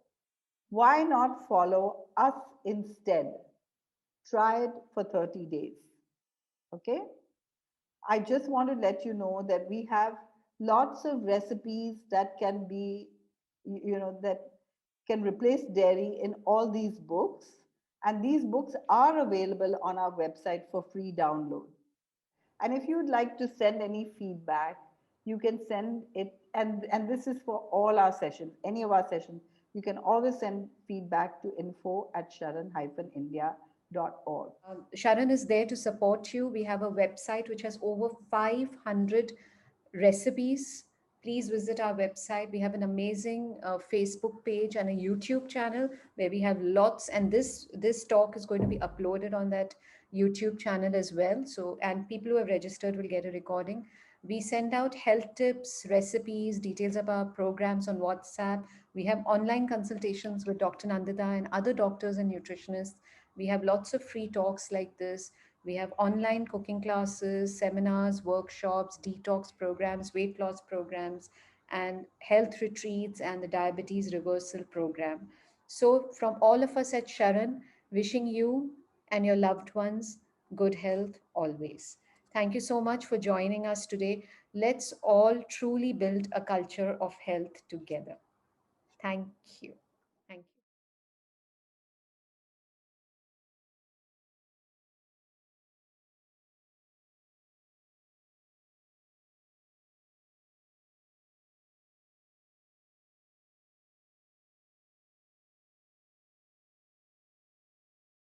why not follow us instead? Try it for 30 days. Okay? I just want to let you know that we have lots of recipes that can be, that can replace dairy in all these books. And these books are available on our website for free download. And if you'd like to send any feedback, you can send it. And this is for all our sessions, any of our sessions. You can always send feedback to info@sharan-india.org. Sharon is there to support you. We have a website which has over 500 recipes. Please visit our website. We have an amazing Facebook page and a YouTube channel where we have lots. And this talk is going to be uploaded on that YouTube channel as well. So, and people who have registered will get a recording. We send out health tips, recipes, details of our programs on WhatsApp. We have online consultations with Dr. Nandita and other doctors and nutritionists. We have lots of free talks like this. We have online cooking classes, seminars, workshops, detox programs, weight loss programs, and health retreats and the diabetes reversal program. So, from all of us at Sharon, wishing you and your loved ones good health always. Thank you so much for joining us today. Let's all truly build a culture of health together. Thank you.